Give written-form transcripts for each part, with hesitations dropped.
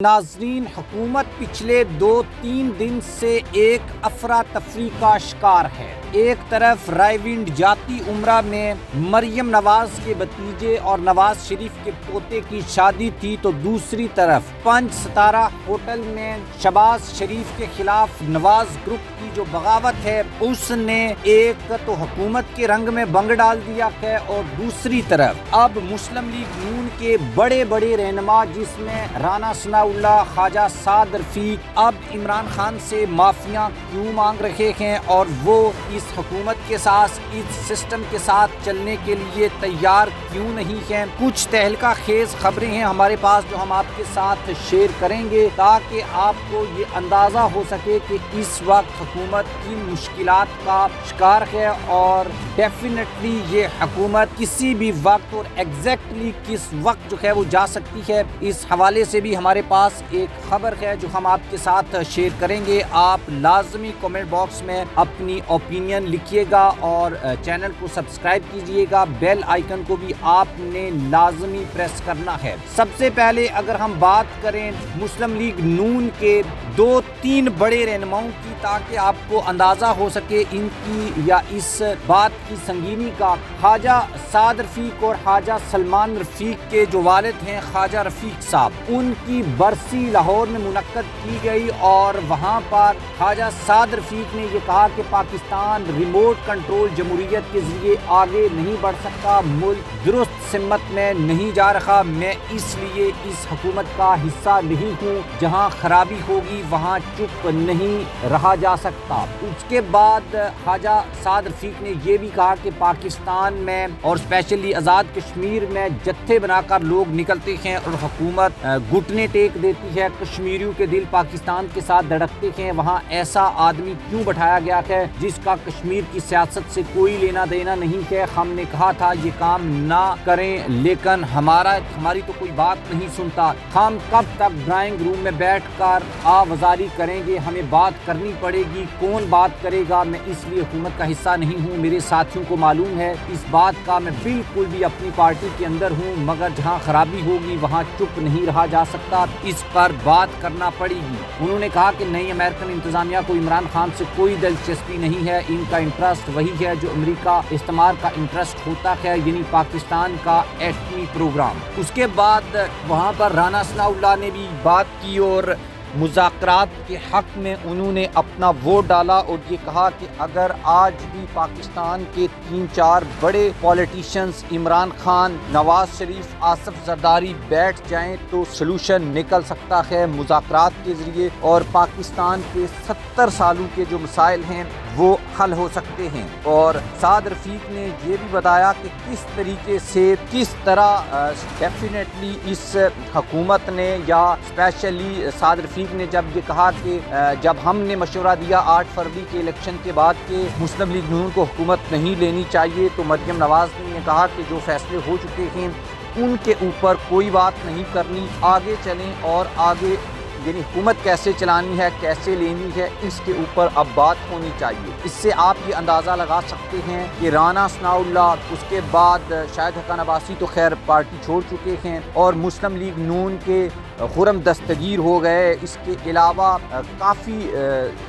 ناظرین، حکومت پچھلے 2-3 دن سے ایک افراتفری کا شکار ہے۔ ایک طرف رائیونڈ جاتی عمرہ میں مریم نواز کے بھتیجے اور نواز شریف کے پوتے کی شادی تھی، تو دوسری طرف 5 ستارہ ہوٹل میں شہباز شریف کے خلاف نواز گروپ کی جو بغاوت ہے، اس نے ایک تو حکومت کے رنگ میں بنگ ڈال دیا ہے، اور دوسری طرف اب مسلم لیگ نون کے بڑے بڑے رہنما، جس میں رانا ثناء اللہ، خواجہ سعد رفیق، اب عمران خان سے معافیاں کیوں مانگ رہے ہیں، اور وہ اس حکومت کے ساتھ، اس سسٹم کے ساتھ چلنے کے لیے تیار کیوں نہیں ہیں۔ کچھ تہلکہ خیز خبریں ہیں ہمارے پاس جو ہم آپ کے ساتھ شیئر کریں گے، تاکہ آپ کو یہ اندازہ ہو سکے کہ اس وقت حکومت کن مشکلات کا شکار ہے، اور ڈیفینیٹلی یہ حکومت کسی بھی وقت اور ایگزیکٹلی کس وقت جو ہے وہ جا سکتی ہے۔ اس حوالے سے بھی ہمارے پاس ایک خبر ہے جو ہم آپ کے ساتھ شیئر کریں گے۔ آپ لازمی کمنٹ باکس میں اپنی اوپینین لکھیے گا، اور چینل کو سبسکرائب کیجئے گا۔ بیل آئیکن کو بھی آپ نے لازمی پریس کرنا ہے۔ سب سے پہلے اگر ہم بات کریں مسلم لیگ نون کے 2-3 بڑے رہنماؤں کی، تاکہ آپ کو اندازہ ہو سکے ان کی یا اس بات کی سنگینی کا۔ خواجہ سعد رفیق اور خواجہ سلمان رفیق کے جو والد ہیں خواجہ رفیق صاحب، ان کی برسی لاہور میں منعقد کی گئی، اور وہاں پر خواجہ سعد رفیق نے یہ کہا کہ پاکستان ریموٹ کنٹرول جمہوریت کے ذریعے آگے نہیں بڑھ سکتا، ملک درست سمت میں نہیں جا رہا، میں اس لیے اس حکومت کا حصہ نہیں ہوں، جہاں خرابی ہوگی وہاں چپ نہیں رہا جا سکتا۔ اس کے بعد خواجہ سعد رفیق نے یہ بھی کہا کہ پاکستان میں اور اسپیشلی آزاد کشمیر میں جتھے بنا کر لوگ نکلتے ہیں اور حکومت گھٹنے ٹیک دیتی ہے، کشمیریوں کے دل پاکستان کے ساتھ دھڑکتے ہیں، وہاں ایسا آدمی کیوں بٹھایا گیا ہے جس کا کشمیر کی سیاست سے کوئی لینا دینا نہیں ہے۔ ہم نے کہا تھا یہ کام نہ کریں، لیکن ہماری تو کوئی بات نہیں سنتا۔ ہم کب تک ڈرائنگ روم میں بیٹھ کر آوازاری کریں گے؟ ہمیں بات کرنی پڑے گی۔ کون بات کرے گا؟ میں اس لیے حکومت کا حصہ نہیں ہوں، میرے ساتھیوں کو معلوم ہے اس بات کا، میں بالکل بھی اپنی پارٹی کے اندر ہوں، مگر جہاں خرابی ہوگی وہاں چپ نہیں رہا جا سکتا، اس پر بات کرنا پڑے گی۔ انہوں نے کہا کہ نئی امریکن انتظامیہ کو عمران خان سے کوئی دلچسپی نہیں ہے، ان کا انٹرسٹ وہی ہے جو امریکہ استعمار کا انٹرسٹ ہوتا ہے، یعنی پاکستان کا ایٹمی پروگرام۔ اس کے بعد وہاں پر رانا ثناء اللہ نے بھی بات کی، اور مذاکرات کے حق میں انہوں نے اپنا ووٹ ڈالا، اور یہ کہا کہ اگر آج بھی پاکستان کے 3-4 بڑے پولیٹیشنز عمران خان، نواز شریف، آصف زرداری بیٹھ جائیں تو سلوشن نکل سکتا ہے مذاکرات کے ذریعے، اور پاکستان کے 70 سالوں کے جو مسائل ہیں وہ حل ہو سکتے ہیں۔ اور سعد رفیق نے یہ بھی بتایا کہ کس طریقے سے، کس طرح ڈیفینیٹلی اس حکومت نے، یا اسپیشلی سعد رفیق نے جب یہ کہا کہ جب ہم نے مشورہ دیا 8 فروری کے الیکشن کے بعد کہ مسلم لیگ نون کو حکومت نہیں لینی چاہیے، تو مریم نواز نے یہ کہا کہ جو فیصلے ہو چکے ہیں ان کے اوپر کوئی بات نہیں کرنی، آگے چلیں، اور آگے یعنی حکومت کیسے چلانی ہے، کیسے لینی ہے، اس کے اوپر اب بات ہونی چاہیے۔ اس سے آپ یہ اندازہ لگا سکتے ہیں کہ رانا ثناء اللہ، اس کے بعد شاہد حقان عباسی تو خیر پارٹی چھوڑ چکے ہیں، اور مسلم لیگ نون کے خرم دستگیر ہو گئے، اس کے علاوہ کافی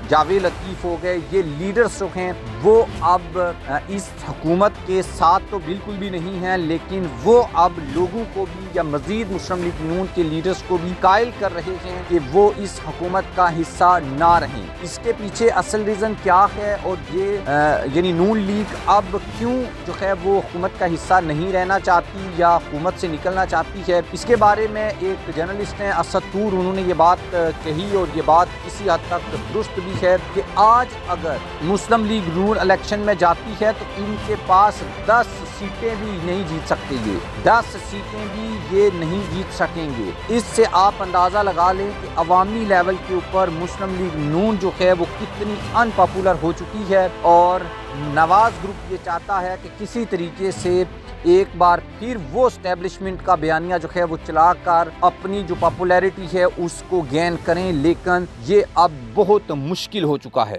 جاوید لطیف ہو گئے، یہ لیڈرز جو ہیں وہ اب اس حکومت کے ساتھ تو بالکل بھی نہیں ہیں، لیکن وہ اب لوگوں کو بھی یا مزید مسلم لیگ نون کے لیڈرز کو بھی قائل کر رہے ہیں کہ وہ اس حکومت کا حصہ نہ رہیں۔ اس کے پیچھے اصل ریزن کیا ہے، اور یہ یعنی نون لیگ اب کیوں جو ہے وہ حکومت کا حصہ نہیں رہنا چاہتی یا حکومت سے نکلنا چاہتی ہے، اس کے بارے میں ایک جرنلسٹ ہیں اسد طور، انہوں نے یہ بات کہی، اور یہ بات کسی حد تک درست بھی ہے کہ آج اگر مسلم لیگ نون الیکشن میں جاتی ہے تو ان کے پاس 10 سیٹیں بھی نہیں جیت سکتے، یہ 10 سیٹیں بھی یہ نہیں جیت سکیں گے۔ اس سے آپ اندازہ لگا لیں کہ عوامی لیول کے اوپر مسلم لیگ نون جو ہے وہ کتنی ان پاپولر ہو چکی ہے، اور نواز گروپ یہ چاہتا ہے کہ کسی طریقے سے ایک بار پھر وہ اسٹیبلشمنٹ کا بیانیہ جو ہے وہ چلا کر اپنی جو پاپولیرٹی ہے اس کو گین کریں، لیکن یہ اب بہت مشکل ہو چکا ہے۔